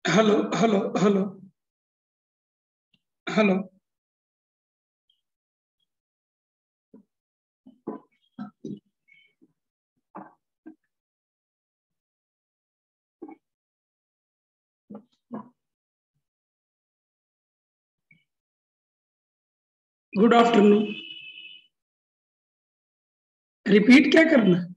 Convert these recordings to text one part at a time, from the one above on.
Hello hello hello hello. Good afternoon. Repeat क्या करना है?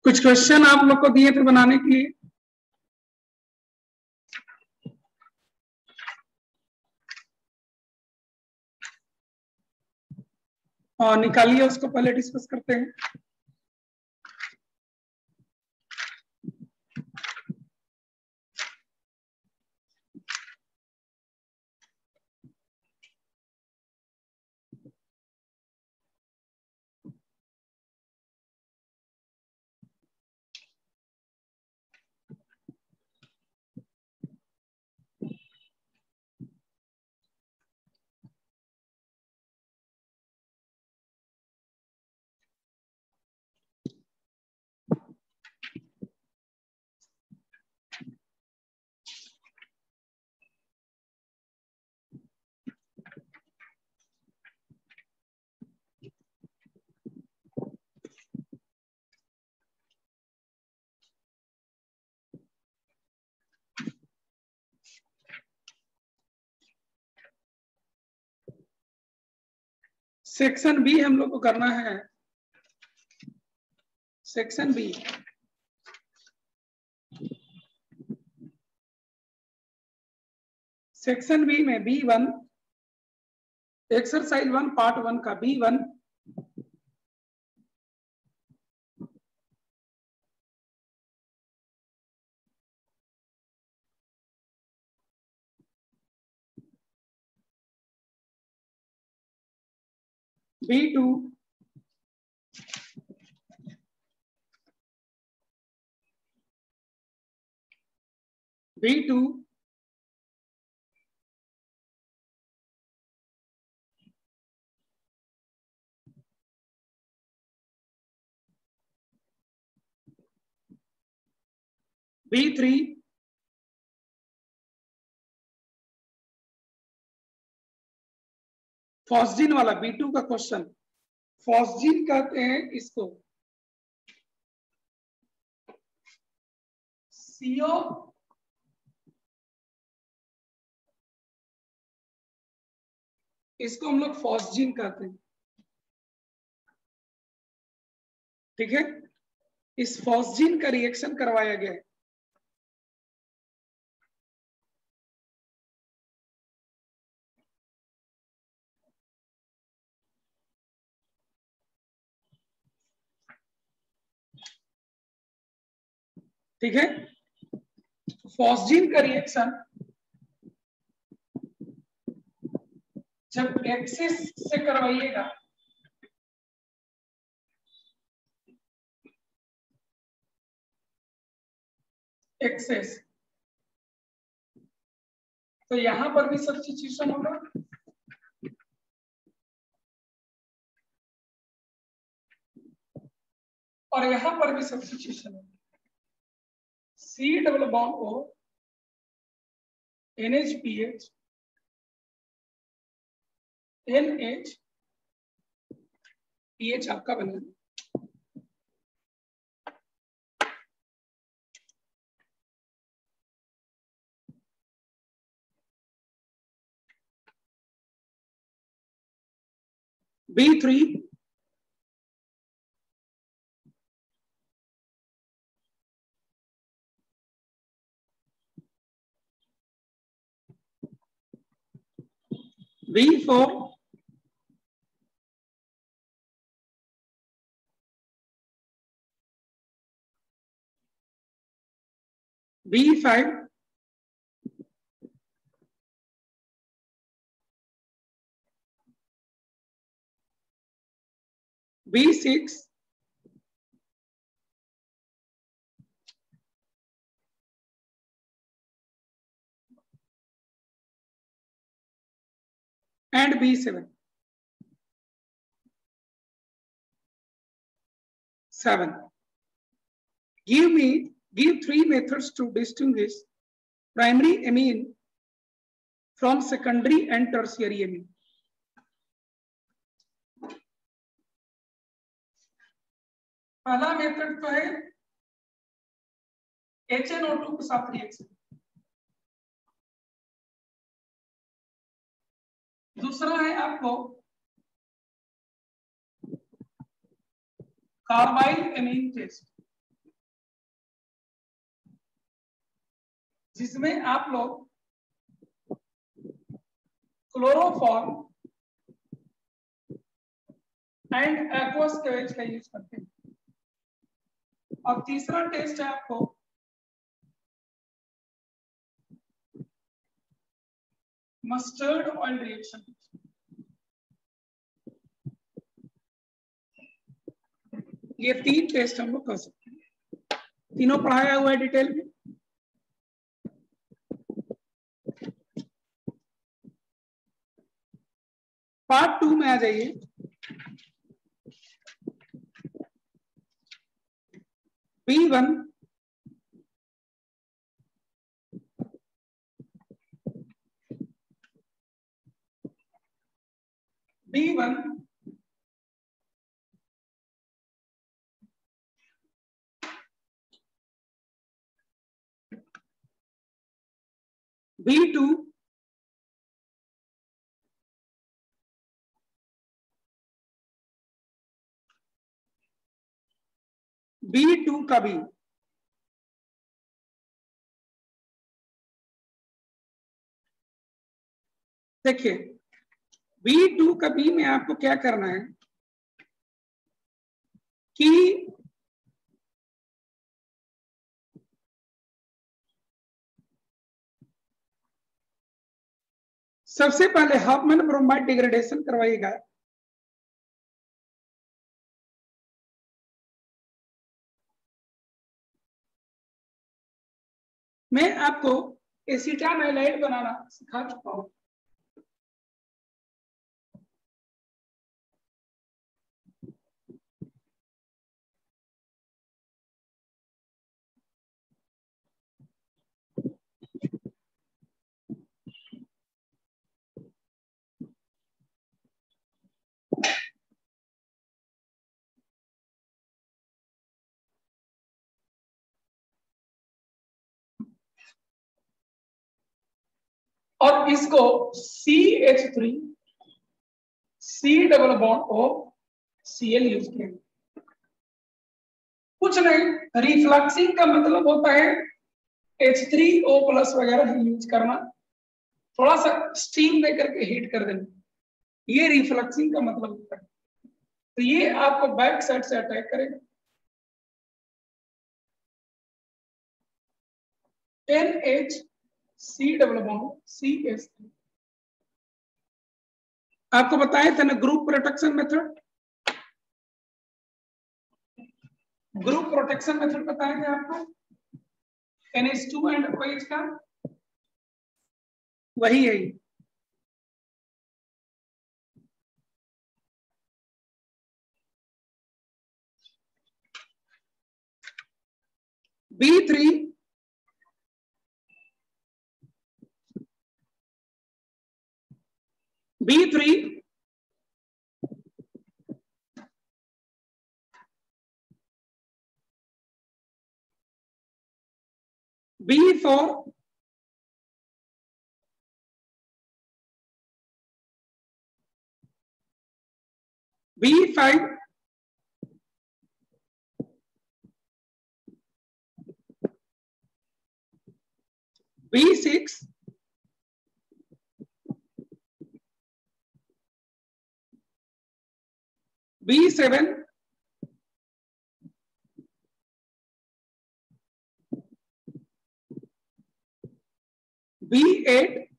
कुछ क्वेश्चन आप लोग को दिए थे बनाने के लिए। और निकालिए, उसको पहले डिस्कस करते हैं। सेक्शन बी हम लोग को करना है। सेक्शन बी, सेक्शन बी में B1 एक्सरसाइज 1 पार्ट 1 का B1 B2 B2 B3 phosgene वाला B2 का क्वेश्चन, फॉस्जीन कहते हैं इसको, CO इसको हम लोग फॉस्जीन कहते हैं। ठीक है, इस फॉस्जीन का रिएक्शन करवाया गया है। ठीक है, फॉस्जीन का रिएक्शन जब एक्सिस से करवाइएगा, एक्सेस, तो यहां पर भी सब्स्टिट्यूशन होगा और यहां पर भी सब्स्टिट्यूशन होगा। C double bond O NHPH NH PH आपका बनेगा। B3 B4 B5 B6 and B7 7. Give 3 methods to distinguish primary amine from secondary and tertiary amine. पहला मेथड तो है HNO2 के साथ रिएक्शन, दूसरा है आपको कार्बाइल एमीन टेस्ट, जिसमें आप लोग क्लोरोफॉर्म एंड एक्वस केवेज का यूज करते हैं। और तीसरा टेस्ट है आपको मस्टर्ड ऑयल रिएक्शन। ये 3 टेस्ट हम लोग कर सकते हैं, तीनों पढ़ाया हुआ है डिटेल में। पार्ट 2 में आ जाइए। B1 B1 B2 B2 का भी देखिए, B2 का भी में आपको क्या करना है कि सबसे पहले हॉफमैन ब्रोमाइड डिग्रेडेशन करवाइएगा। मैं आपको एसिटामाइलाइड बनाना सिखा चुका हूं। और इसको CH3 C double bond O Cl use किया। कुछ नहीं, रिफ्लक्सिंग का मतलब होता है H3O प्लस वगैरह यूज करना, थोड़ा सा स्टीम दे करके हीट कर देना, ये रिफ्लक्सिंग का मतलब होता है। तो ये आपको बैक साइड से अटैक करेगा। NHC डबल बॉन्ड CH3 आपको बताया था ना group protection method, group protection method बताया था आपको NH2 एंड OH का, वही है B3 B3 B4 B5 B6 B7 B8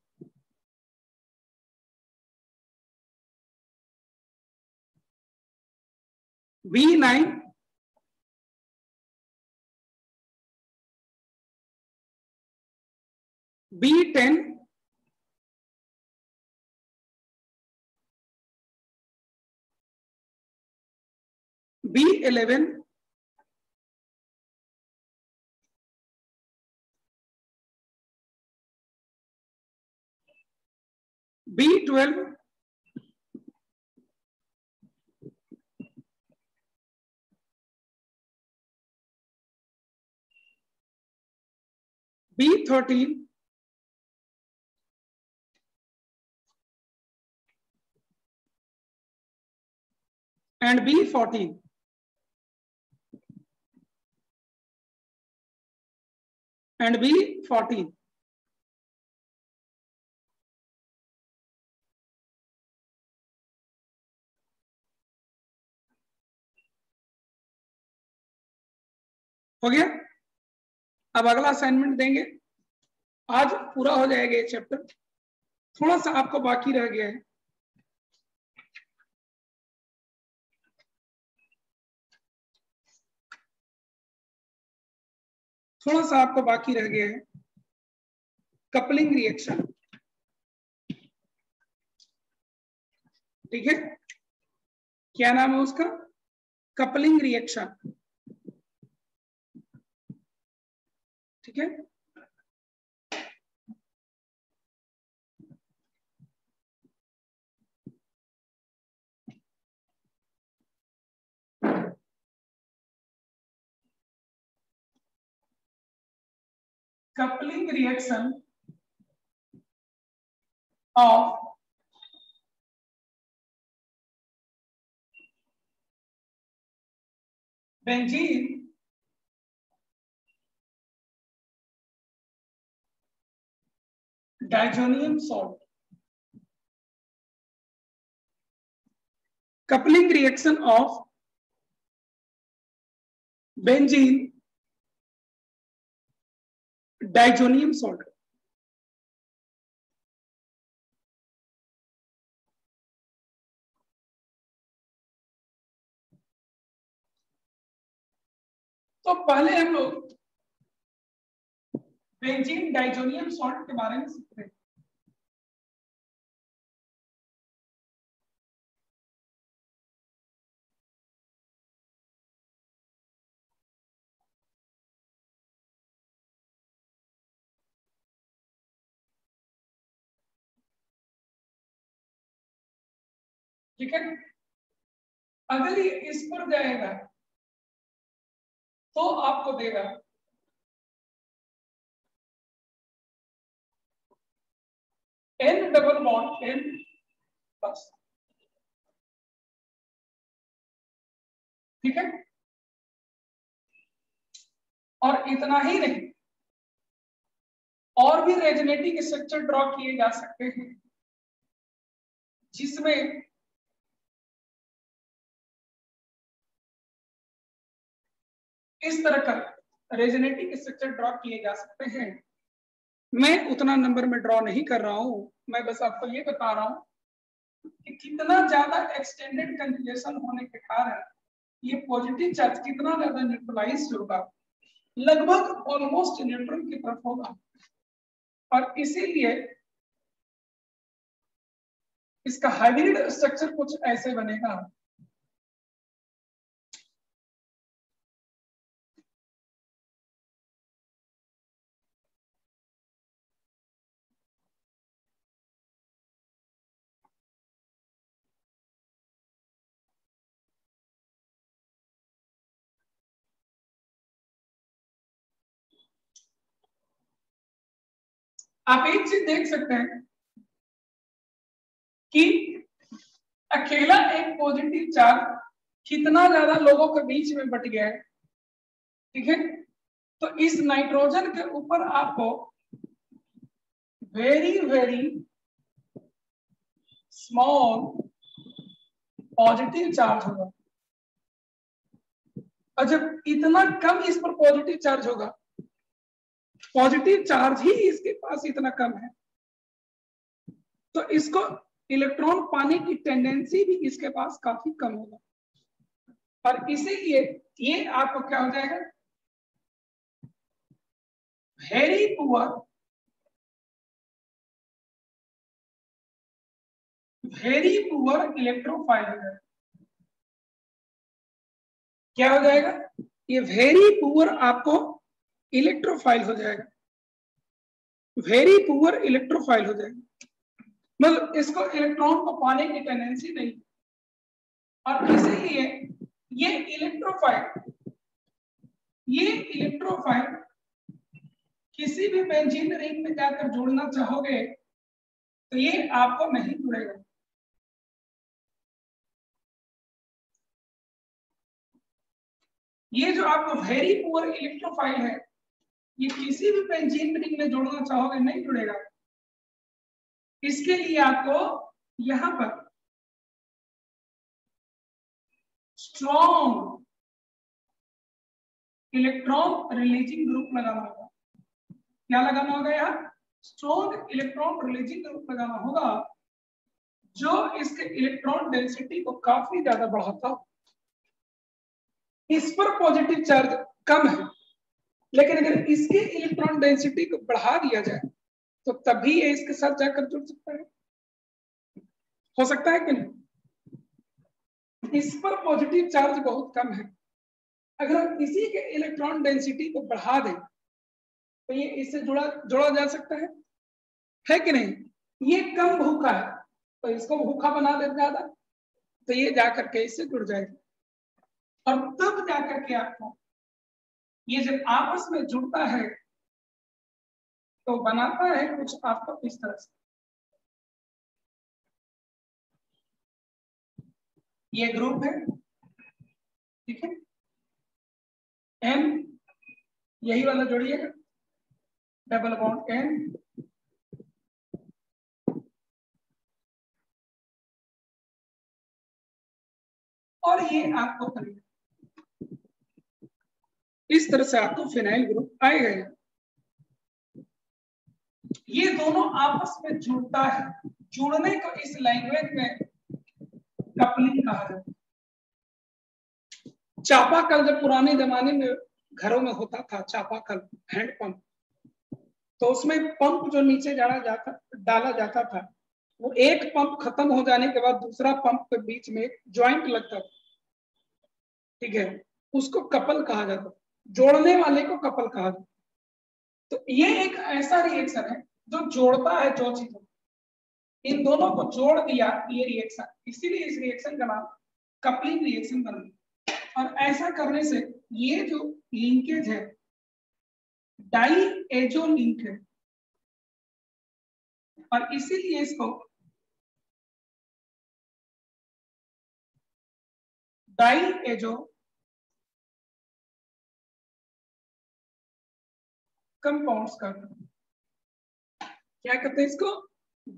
B9 B10 B11 B12 B13 and B14 and B14 हो गया। अब अगला असाइनमेंट देंगे, आज पूरा हो जाएगा ये चैप्टर, थोड़ा सा आपको बाकी रह गया है। थोड़ा सा आपको बाकी रह गया है, कपलिंग रिएक्शन, ठीक है, क्या नाम है उसका, कपलिंग रिएक्शन, ठीक है। Coupling reaction of benzene diazonium salt, coupling reaction of benzene diazonium salt. तो पहले हम लोग बेंजीन डाइजोनियम सॉल्ट के बारे में सीख रहे हैं। ठीक है, अगर ये इस पर जाएगा तो आपको देगा N double bond N plus. ठीक है, और इतना ही नहीं, और भी रेजोनेटिंग स्ट्रक्चर ड्रॉ किए जा सकते हैं जिसमें इस तरह का रेजोनेटिंग स्ट्रक्चर ड्रॉ किए जा सकते हैं। मैं उतना नंबर में ड्रॉ नहीं कर रहा हूं, मैं बस आपको ये बता रहा हूं कि कितना ज्यादा एक्सटेंडेड कंजुगेशन होने के कारण ये पॉजिटिव चार्ज कितना ज्यादा न्यूट्रलाइज होगा, लगभग ऑलमोस्ट न्यूट्रल की तरफ होगा, और इसीलिए इसका हाइब्रिड स्ट्रक्चर कुछ ऐसे बनेगा। आप एक चीज देख सकते हैं कि अकेला एक पॉजिटिव चार्ज कितना ज्यादा लोगों के बीच में बट गया है। ठीक है, तो इस नाइट्रोजन के ऊपर आपको very very small positive charge होगा, और जब इतना कम इस पर पॉजिटिव चार्ज होगा, पॉजिटिव चार्ज ही इसके पास इतना कम है, तो इसको इलेक्ट्रॉन पाने की टेंडेंसी भी इसके पास काफी कम होगा, और इसीलिए ये आपको क्या हो जाएगा, वेरी पुअर इलेक्ट्रोफाइल हो जाएगा। क्या हो जाएगा, ये वेरी पुअर आपको इलेक्ट्रोफाइल हो जाएगा, वेरी पुअर इलेक्ट्रोफाइल हो जाएगा, मतलब इसको इलेक्ट्रॉन को पाने की टेंडेंसी नहीं, और इसीलिए ये इलेक्ट्रोफाइल किसी भी बेंजीन रिंग में जाकर जुड़ना चाहोगे तो ये आपको नहीं जुड़ेगा। ये जो आपको वेरी पुअर इलेक्ट्रोफाइल है, ये किसी भी बेंजीन रिंग में जोड़ना चाहोगे नहीं जुड़ेगा। इसके लिए आपको यहां पर स्ट्रॉन्ग इलेक्ट्रॉन रिलीजिंग ग्रुप लगाना होगा। क्या लगाना होगा, यहाँ स्ट्रॉन्ग इलेक्ट्रॉन रिलीजिंग ग्रुप लगाना होगा, जो इसके इलेक्ट्रॉन डेंसिटी को काफी ज्यादा बढ़ाता हो। इस पर पॉजिटिव चार्ज कम है, लेकिन अगर इसके इलेक्ट्रॉन डेंसिटी को बढ़ा दिया जाए तो तभी ये इसके साथ जाकर जुड़ सकता है। हो सकता है कि नहीं? इस पर पॉजिटिव चार्ज बहुत कम है, अगर हम इसी के इलेक्ट्रॉन डेंसिटी को बढ़ा दें तो ये इससे जोड़ा जा सकता है कि नहीं? ये कम भूखा है तो इसको भूखा बना दे ज्यादा, तो ये जाकर के इससे जुड़ जाएगा, और तब जाकर के आपको ये जब आपस में जुड़ता है तो बनाता है कुछ आपको इस तरह से। ये ग्रुप है, ठीक है, एन यही वाला जोड़िएगा, डबल बॉन्ड एन और ये आपको करेगा, इस तरह से आपको फिनाइल ग्रुप आएगा। ये दोनों आपस में जुड़ता है, जुड़ने को इस लैंग्वेज में कपलिंग कहा जाता है। चापाकल जब पुराने जमाने में घरों में होता था, चापाकल हैंडपंप, तो उसमें पंप जो नीचे डाला जाता था, वो एक पंप खत्म हो जाने के बाद दूसरा पंप के बीच में एक ज्वाइंट लगता था, ठीक है, उसको कपल कहा जाता था, जोड़ने वाले को कपल कहा जाता। तो ये एक ऐसा रिएक्शन है जो जोड़ता है दो चीजों, इन दोनों को जोड़ दिया, ये रिएक्शन, इसीलिए इस रिएक्शन का नाम कपलिंग रिएक्शन बना। और ऐसा करने से ये जो लिंकेज है डाई एजो लिंक है, और इसीलिए इसको डाई एजो कंपाउंड्स कहते हैं। क्या कहते हैं इसको?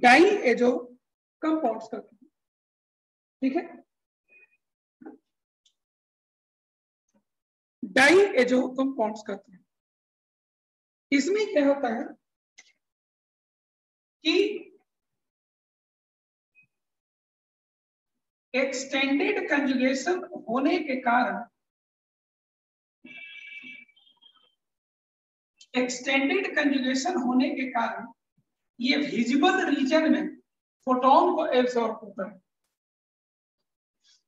डाई एजो कंपाउंड्स कहते हैं, ठीक है। डाई एजो कंपाउंड्स कहते हैं। इसमें क्या होता है कि एक्सटेंडेड कंजुगेशन होने के कारण, एक्सटेंडेड कंजुगेशन होने के कारण ये विजिबल रीजन में फोटोन को एब्सॉर्ब होता है।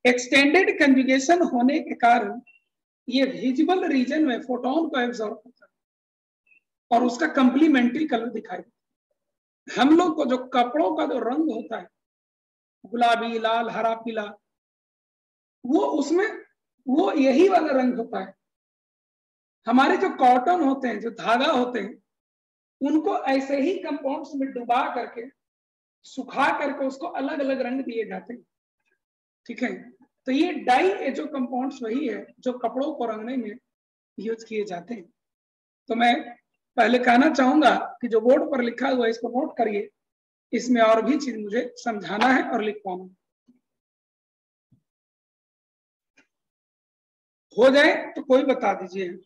एक्सटेंडेड कंजुगेशन होने के कारण ये विजिबल रीजन में फोटोन को एब्सॉर्ब होता है और उसका कंप्लीमेंट्री कलर दिखाई देता है। हम लोग को जो कपड़ों का जो रंग होता है, गुलाबी, लाल, हरा, पीला, वो उसमें वो यही वाला रंग होता है। हमारे जो कॉटन होते हैं, जो धागा होते हैं, उनको ऐसे ही कंपाउंड्स में डुबा करके, सुखा करके उसको अलग अलग रंग दिए जाते हैं, ठीक है। तो ये डाई एजो कंपाउंड्स वही है जो कपड़ों को रंगने में यूज किए जाते हैं। तो मैं पहले कहना चाहूंगा कि जो बोर्ड पर लिखा हुआ है इसको नोट करिए, इसमें और भी चीज मुझे समझाना है और लिखवाना। हो जाए तो कोई बता दीजिए।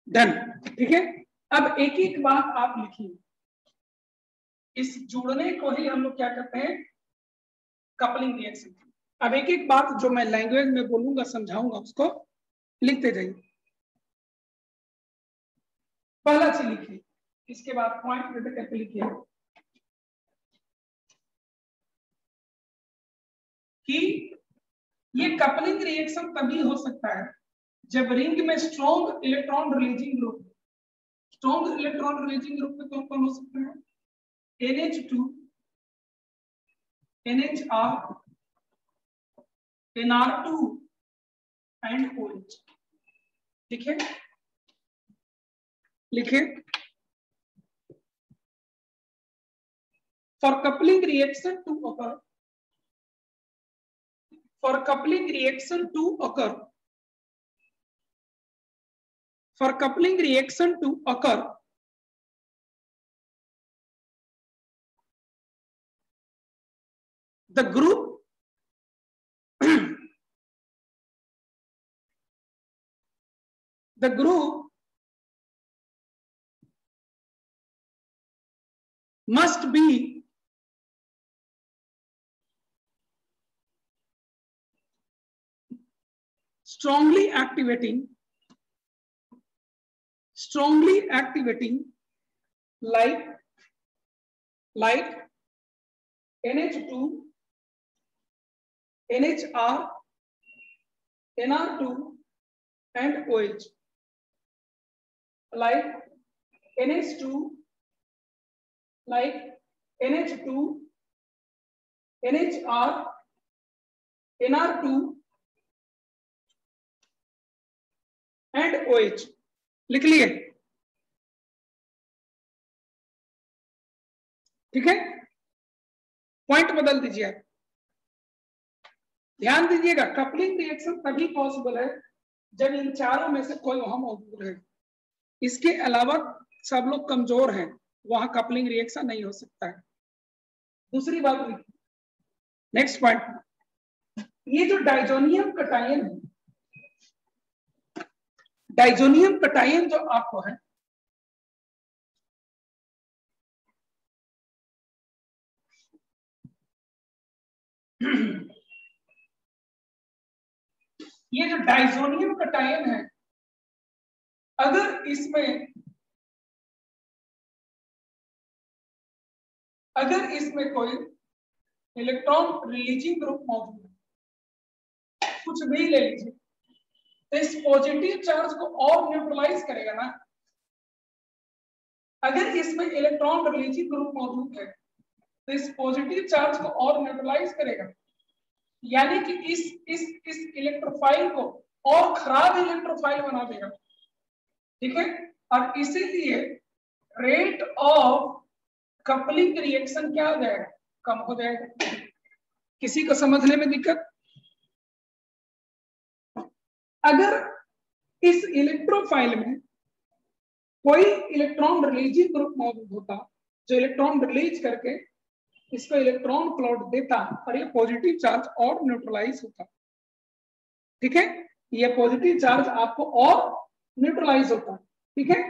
डन, ठीक है। अब एक एक बात आप लिखिए, इस जुड़ने को ही हम लोग क्या करते हैं, कपलिंग रिएक्शन। अब एक एक बात जो मैं लैंग्वेज में बोलूंगा, समझाऊंगा, उसको लिखते जाइए। पहला चीज लिखिए, इसके बाद पॉइंट पे करके लिखिए कि ये कपलिंग रिएक्शन तभी हो सकता है जब रिंग में strong electron releasing group, strong electron releasing group में कौन कौन हो सकते हैं? NH2, NHR, NR2 and OH, ठीक है। लिखे for coupling reaction to occur, for coupling reaction to occur, for coupling reaction to occur, the group the group must be strongly activating like NH2, NHR, NR2 and OH, like NH2, like NH2, NHR, NR2 and OH. लिख लिए? ठीक है, point बदल दीजिए। ध्यान दीजिएगा, coupling reaction तभी possible है जब इन चारों में से कोई वहां मौजूद रहे। इसके अलावा सब लोग कमजोर हैं, वहां कपलिंग रिएक्शन नहीं हो सकता है। दूसरी बात लिखिए, नेक्स्ट पॉइंट, ये जो डाइजोनियम कटायन है, डाइजोनियम कटायन जो आपको है, ये जो डाइजोनियम कटायन है, अगर इसमें कोई इलेक्ट्रॉन रिलीजिंग ग्रुप मौजूद है, कुछ भी ले लीजिए, तो इस पॉजिटिव चार्ज को और न्यूट्रलाइज करेगा ना। अगर इसमें इलेक्ट्रॉन रिलीजिंग ग्रुप मौजूद है तो इस पॉजिटिव चार्ज को और न्यूट्रलाइज करेगा, यानी कि इस इलेक्ट्रोफाइल को और खराब इलेक्ट्रोफाइल बना देगा। ठीक है, और इसीलिए रेट ऑफ कपलिंग रिएक्शन क्या हो जाएगा, कम हो जाएगा। किसी को समझने में दिक्कत? अगर इस इलेक्ट्रोफाइल में कोई इलेक्ट्रॉन रिलीजिंग ग्रुप मौजूद होता जो इलेक्ट्रॉन रिलीज करके इसको इलेक्ट्रॉन क्लाउड देता और ये पॉजिटिव चार्ज और न्यूट्रलाइज होता। ठीक है, ये पॉजिटिव चार्ज आपको और न्यूट्रलाइज होता। ठीक है,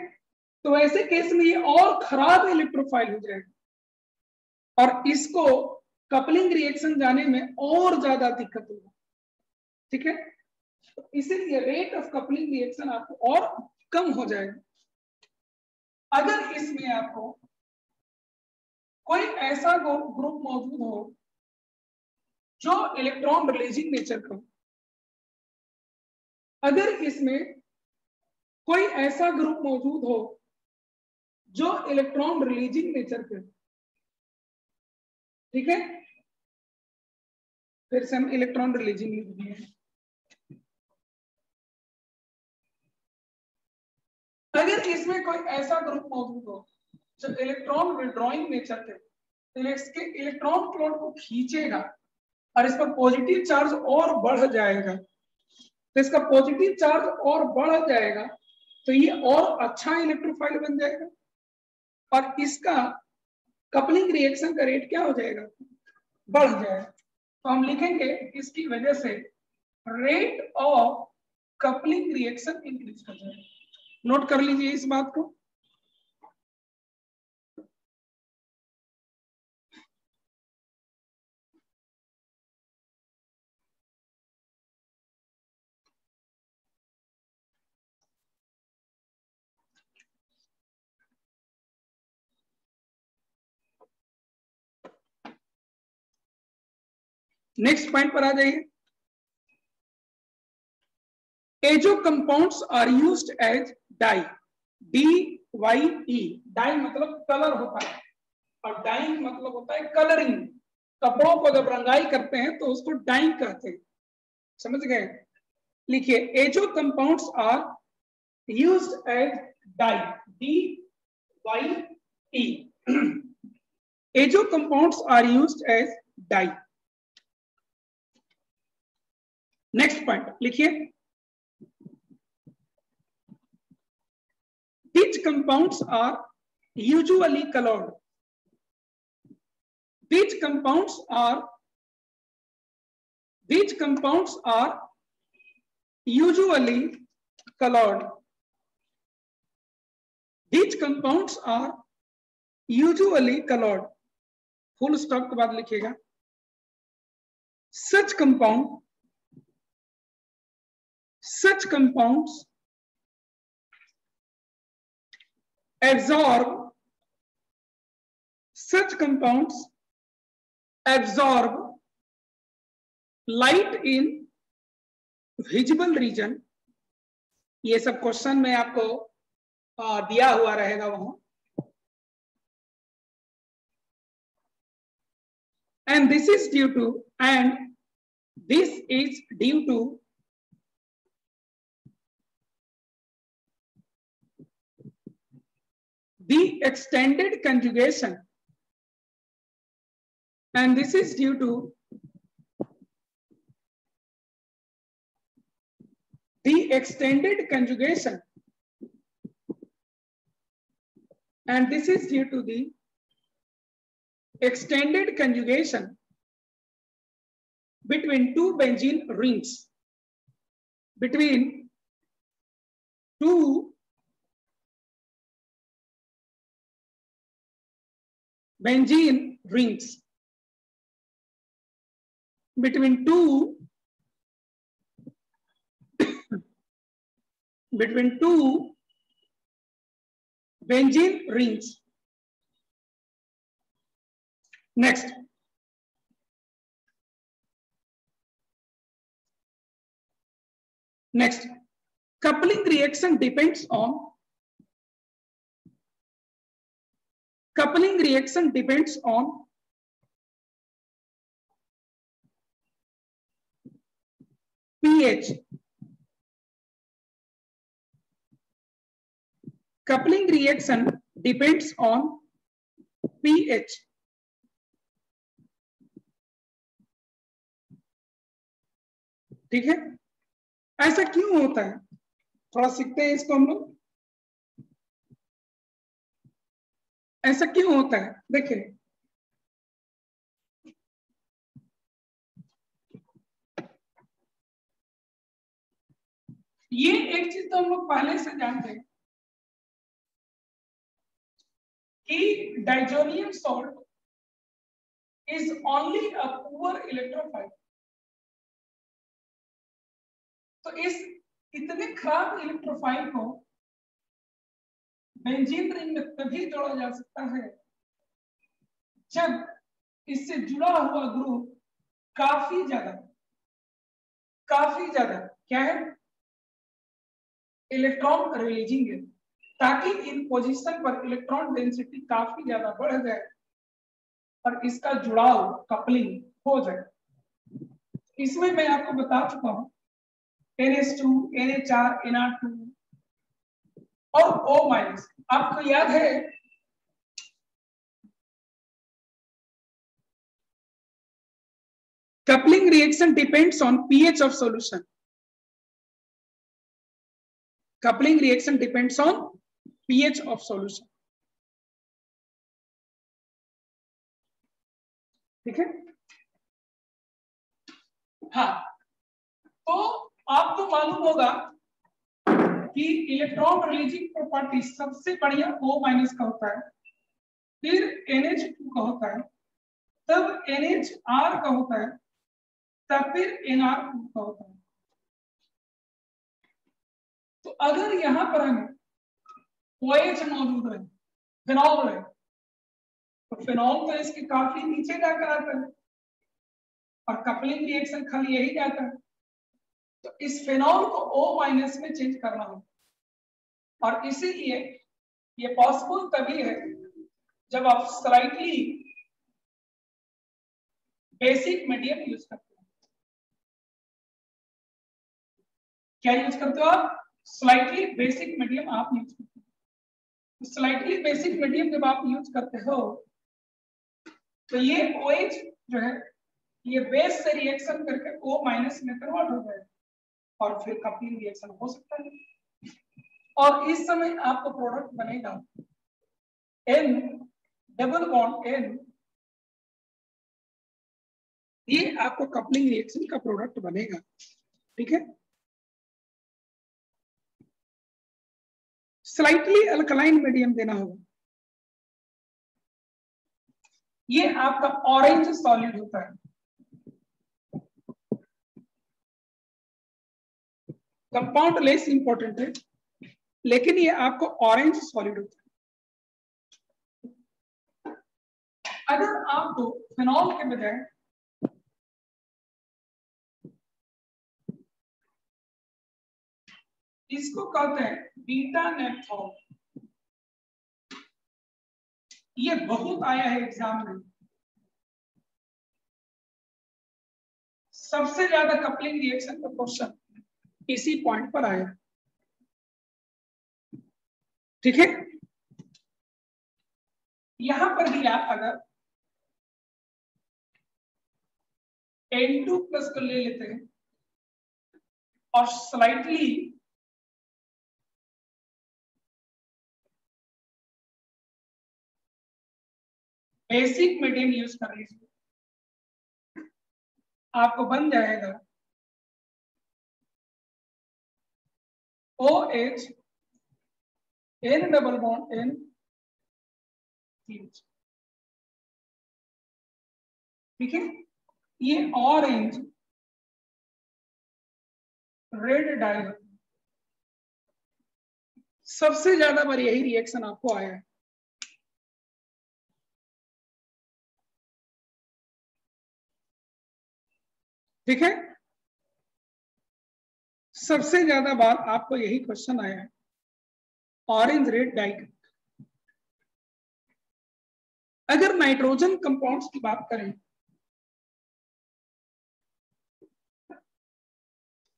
तो ऐसे केस में ये और खराब इलेक्ट्रोफाइल हो जाएगा और इसको कपलिंग रिएक्शन जाने में और ज्यादा दिक्कत होगा। ठीक है, तो इसीलिए रेट ऑफ कपलिंग रिएक्शन आपको और कम हो जाएगा। अगर इसमें आपको कोई ऐसा ग्रुप मौजूद हो जो इलेक्ट्रॉन रिलीजिंग नेचर का, अगर इसमें कोई ऐसा ग्रुप मौजूद हो जो इलेक्ट्रॉन रिलीजिंग नेचर के, ठीक है, फिर से हम इलेक्ट्रॉन रिलीजिंग लिख दिए। अगर इसमें कोई ऐसा ग्रुप मौजूद हो जो इलेक्ट्रॉन विड्रॉइंग नेचर के, तो इसके इलेक्ट्रॉन क्लाउड को खींचेगा और इस पर पॉजिटिव चार्ज और बढ़ जाएगा, तो इसका पॉजिटिव चार्ज और बढ़ जाएगा तो ये और अच्छा इलेक्ट्रोफाइल बन जाएगा और इसका कपलिंग रिएक्शन का रेट क्या हो जाएगा, बढ़ जाएगा। तो हम लिखेंगे इसकी वजह से rate of coupling reaction increase कर जाएगा। नोट कर लीजिए इस बात को। नेक्स्ट पॉइंट पर आ जाइए। Azo compounds are used as dye, DYE, dye मतलब कलर होता है और डाइंग मतलब होता है कलरिंग। कपड़ों को जब रंगाई करते हैं तो उसको डाइंग कहते हैं, समझ गए? लिखिए, azo compounds are used as dye, DYE। Azo compounds are used as dye. Next point लिखिए, which compounds are usually colored? Which compounds are usually colored? Which compounds are usually colored? Full stop के बाद लिखिएगा, such compounds absorb light in visible region। ये सब question में आपको दिया हुआ रहेगा वहां। And this is due to the extended conjugation, and this is due to the extended conjugation, and this is due to the extended conjugation between two benzene rings, between two benzene rings, between two benzene rings। Next, coupling reaction depends on pH। Coupling reaction depends on pH। ठीक है, ऐसा क्यों होता है, थोड़ा सीखते हैं इसको हम लोग। ऐसा क्यों होता है, देखिए ये एक चीज तो हम लोग पहले से जानते हैं कि diazonium salt is only a poor electrophile. तो इस इतने खराब इलेक्ट्रोफाइल को बेंजीन रिंग में तभी जोड़ा जा सकता है जब इससे जुड़ा हुआ ग्रुप काफी ज्यादा क्या है, इलेक्ट्रॉन रिलीजिंग है, ताकि इन पोजीशन पर इलेक्ट्रॉन डेंसिटी काफी ज्यादा बढ़ जाए और इसका जुड़ाव कपलिंग हो जाए। इसमें मैं आपको बता चुका हूं NH2, NH4, NR2 और O-। आपको याद है coupling reaction depends on pH of solution। Coupling reaction depends on pH of solution। ठीक है, हाँ, तो आपको मालूम होगा कि इलेक्ट्रॉन रिलीजिंग प्रॉपर्टी सबसे बढ़िया O- का होता है, फिर NH2 का होता है, तब NHR का होता है, तब फिर NR2 का होता है। तो अगर यहां पर हमें OH मौजूद है, फिनॉल है, तो फिनॉल तो इसके काफी नीचे जाकर आता है और कपलिंग रिएक्शन खाली यही जाता है। तो इस फिनॉल को O- में चेंज करना होगा, और इसीलिए ये पॉसिबल तभी है जब आप स्लाइटली बेसिक मीडियम यूज करते हो। क्या यूज करते हो आप, स्लाइटली बेसिक मीडियम आप यूज करते हो। स्लाइटली बेसिक मीडियम जब आप यूज करते हो तो ये OH जो है ये बेस से रिएक्शन करके O माइनस में कन्वर्ट हो जाएगा और फिर कपलिंग रिएक्शन हो सकता है। और इस समय आपको प्रोडक्ट बनेगा N डबल बॉन्ड N, ये आपको कपलिंग रिएक्शन का प्रोडक्ट बनेगा। ठीक है, स्लाइटली अल्कलाइन मीडियम देना होगा। ये आपका ऑरेंज सॉलिड होता है, कंपाउंड लेस इंपॉर्टेंट है, लेकिन ये आपको ऑरेंज सॉलिड होता है। अगर आपको फिनॉल के बजाय इसको कहते हैं बीटा नेप्थॉल, ये बहुत आया है एग्जाम में, सबसे ज्यादा कपलिंग रिएक्शन का क्वेश्चन इसी पॉइंट पर आया। ठीक है, यहां पर भी आप अगर N2 प्लस को ले लेते हैं और स्लाइटली बेसिक मीडियम यूज कर लीजिए, आपको बन जाएगा OH N double bond N। ठीक है, ये ऑरेंज रेड डाई, सबसे ज्यादा बार यही रिएक्शन आपको आया है। ठीक है, सबसे ज्यादा बार आपको यही क्वेश्चन आया है, ऑरेंज रेड डाई। अगर नाइट्रोजन कंपाउंड्स की बात करें,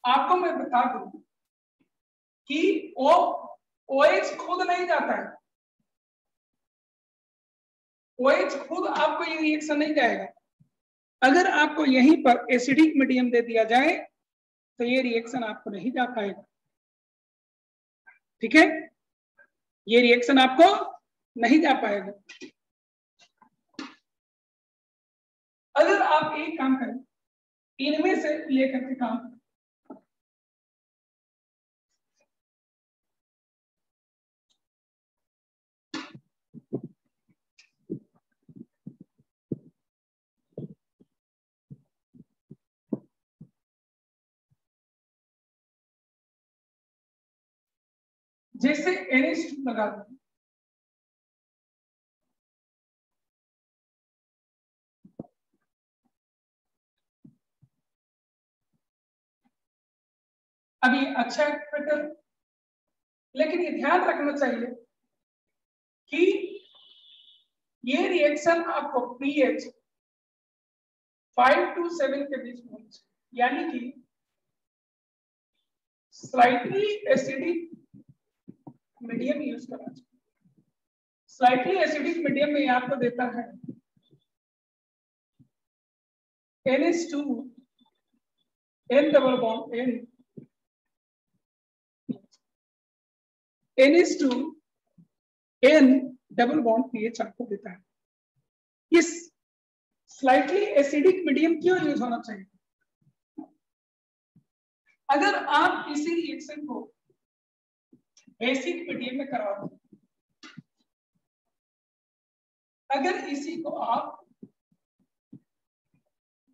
आपको मैं बता दूं कि OH खुद नहीं जाता है, OH खुद आपको ये रिएक्शन नहीं जाएगा। अगर आपको यहीं पर एसिडिक मीडियम दे दिया जाए तो ये रिएक्शन आपको नहीं जा पाएगा। ठीक है, ये रिएक्शन आपको नहीं जा पाएगा। अगर आप एक काम करें, इनमें से लेकर के काम करें, जैसे NH2 लगा दो, अब ये अच्छा पैटर्न, लेकिन ये ध्यान रखना चाहिए कि ये रिएक्शन आपको pH 5 to 7 के बीच में होना चाहिए, यानी कि स्लाइटली एसिडिक मीडियम यूज करना चाहिए। स्लाइटली एसिडिक मीडियम में आपको देता है NH2 N double bond N, NH2 N double bond pH आपको देता है। इस स्लाइटली एसिडिक मीडियम क्यों यूज होना चाहिए? अगर आप इसी रिएक्शन को बेसिक मीडियम में करवाते हैं, अगर इसी को आप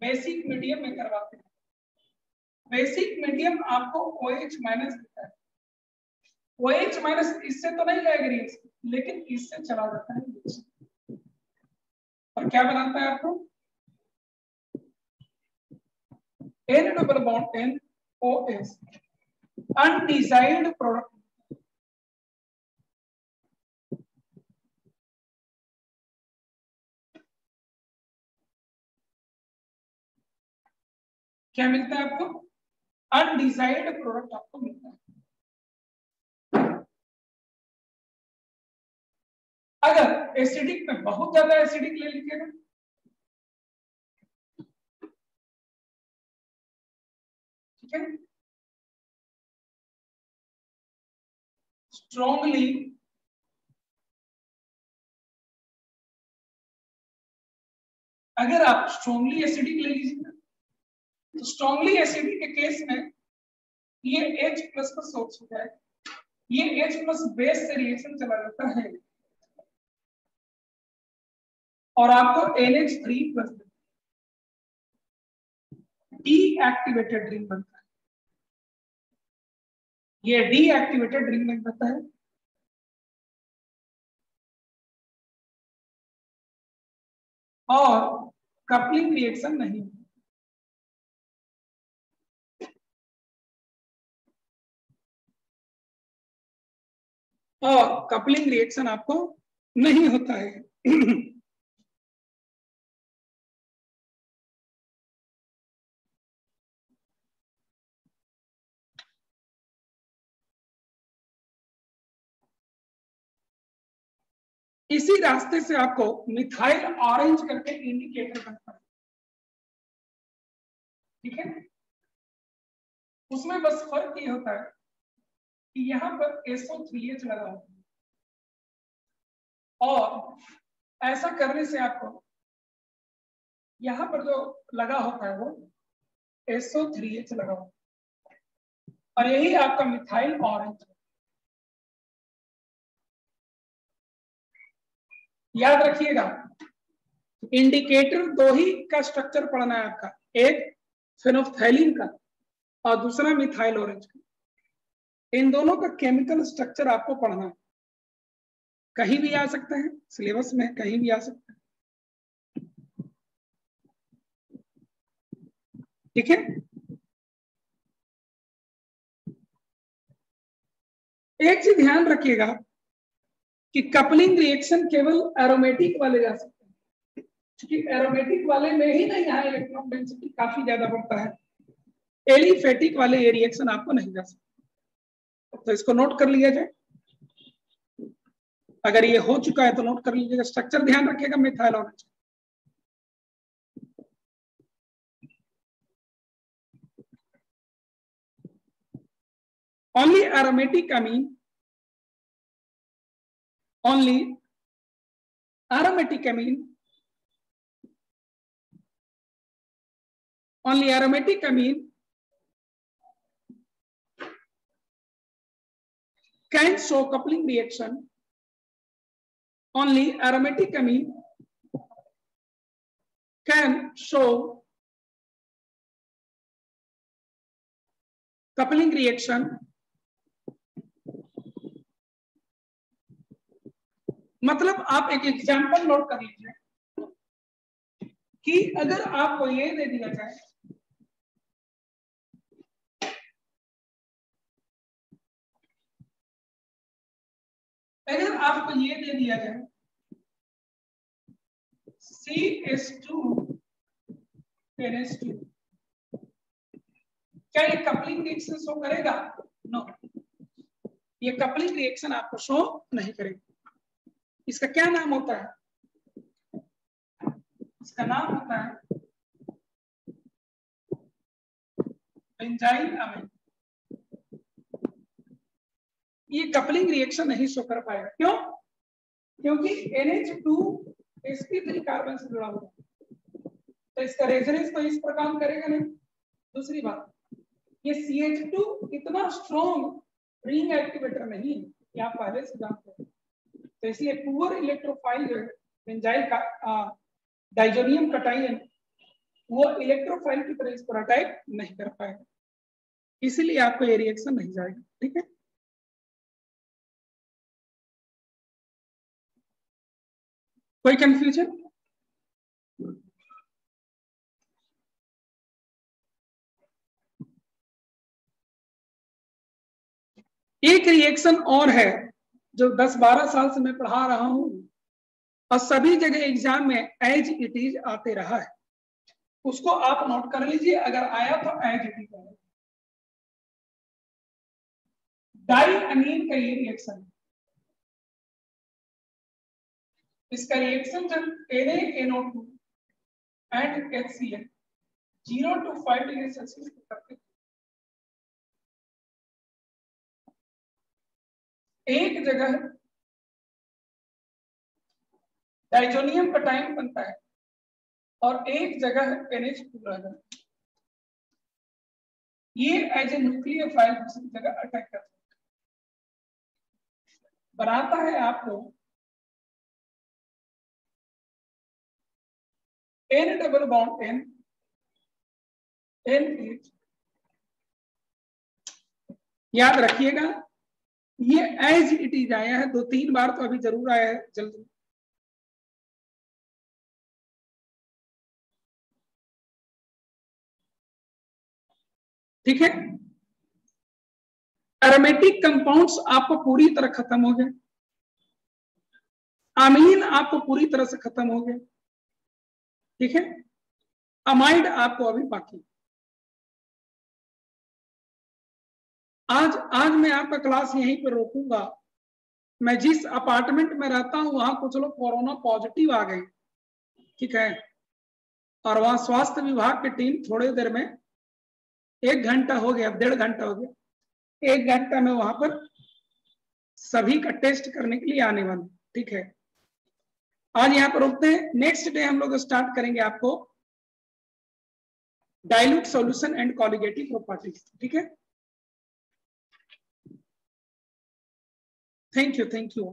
बेसिक मीडियम में करवाते हैं, बेसिक मीडियम आपको OH माइनस देता है। OH माइनस इससे तो नहीं जाएगा रिएक्शन, लेकिन इससे चला जाता है रिएक्शन और क्या बनाता है आपको N double bond N OH, undesired product. क्या मिलता है आपको? अनडिजायर्ड प्रोडक्ट आपको मिलता है। अगर एसिडिक में बहुत ज्यादा एसिडिक ले लीजिएगा ठीक है, स्ट्रॉन्गली अगर आप स्ट्रॉन्गली एसिडिक ले लीजिए तो स्ट्रॉन्गली एसिडिक के केस में ये H प्लस का सोर्स हो जाए, ये H प्लस बेस से रिएक्शन चला जाता है और आपको NH3 प्लस डीएक्टिवेटेड रिंग बनता है, ये डीएक्टिवेटेड रिंग बन जाता है और कपलिंग रिएक्शन नहीं, और कपलिंग रिएक्शन आपको नहीं होता है। इसी रास्ते से आपको मिथाइल ऑरेंज करके इंडिकेटर बनता है, ठीक है, उसमें बस फर्क ये होता है कि यहाँ पर SO3H लगा होता है और ऐसा करने से आपको यहाँ पर जो लगा होता है वो SO3H लगा होता है और यही आपका मिथाइल ऑरेंज है। याद रखिएगा, इंडिकेटर दो ही का स्ट्रक्चर पढ़ना है आपका, एक फेनोल्फथालीन का और दूसरा मिथाइल ऑरेंज का। इन दोनों का केमिकल स्ट्रक्चर आपको पढ़ना है, कहीं भी आ सकता है सिलेबस में, कहीं भी आ सकता है, ठीक है। एक चीज ध्यान रखिएगा कि कपलिंग रिएक्शन केवल एरोमेटिक वाले जा सकते हैं, क्योंकि एरोमेटिक वाले में ही ना यहाँ इलेक्ट्रॉन डेंसिटी काफी ज्यादा बढ़ता है, एलिफेटिक वाले ये रिएक्शन आपको नहीं जा सकते। तो इसको नोट कर लिया जाए, अगर ये हो चुका है तो नोट कर लीजिएगा, स्ट्रक्चर ध्यान रखिएगा methyl orange. only aromatic amine, only aromatic amine, only aromatic amine can show coupling reaction, only aromatic amine can show coupling reaction। मतलब आप एक एग्जांपल नोट कर लीजिए कि अगर आपको ये दे दिया जाए, अगर आपको ये दे दिया जाए CH2NH2, क्या ये कपलिंग रिएक्शन शो करेगा? नो, ये कपलिंग रिएक्शन आपको शो नहीं करेगा। इसका क्या नाम होता है? इसका नाम होता है बेंजाइल अमीन। ये कपलिंग रिएक्शन नहीं शो कर पाएगा, क्यों? क्योंकि NH2 sp3 कार्बन से जुड़ा हुआ है, तो इसका रेजोनेंस तो इस पर काम करेगा नहीं। दूसरी बात, ये CH2 इतना स्ट्रॉन्ग रिंग एक्टिवेटर नहीं है, ये आप पहले से जानते हैं, तो इसलिए पुअर इलेक्ट्रोफाइल जो है बेंजाइल का डाइजोनियम कटायन, वो इलेक्ट्रोफाइल की तरह इस पर अटैक नहीं कर पाएगा, इसीलिए आपको ये रिएक्शन नहीं जाएगा, ठीक है। कोई कंफ्यूजन? एक रिएक्शन और है जो 10-12 साल से मैं पढ़ा रहा हूं और सभी जगह एग्जाम में एज इट इज आते रहा है, उसको आप नोट कर लीजिए, अगर आया तो एज इट इज आएगा। डाई अमीन का ये रिएक्शन है, इसका रिएक्शन जब NaNO2 and HCl 0 to 5 degree Celsius करते हैं एक जगह डाइजोनियम कटायन बनता है और एक जगह NH2 रह जाता है। ये एज ए न्यूक्लियोफाइल दूसरी जगह अटैक करता है, बनाता है आपको N double bond N NH। याद रखिएगा ये एज इट इज आया है, 2-3 बार तो अभी जरूर आया है जल्दी। ठीक है, एरोमेटिक कंपाउंड्स आपको पूरी तरह खत्म हो गए, अमीन आपको पूरी तरह से खत्म हो गए। ठीक है, अमाइड आपको अभी बाकी। आज मैं आपका क्लास यहीं पर रोकूंगा। मैं जिस अपार्टमेंट में रहता हूं वहां कुछ लोग कोरोना पॉजिटिव आ गए। ठीक है, और वहां स्वास्थ्य विभाग की टीम थोड़ी देर में 1 घंटा हो गया, 1.5 घंटा हो गया, 1 घंटा में वहां पर सभी का टेस्ट करने के लिए आने वाले। ठीक है, आज यहाँ पर रुकते हैं। नेक्स्ट डे हम लोग स्टार्ट करेंगे आपको dilute solution and colligative properties. ठीक है, थैंक यू।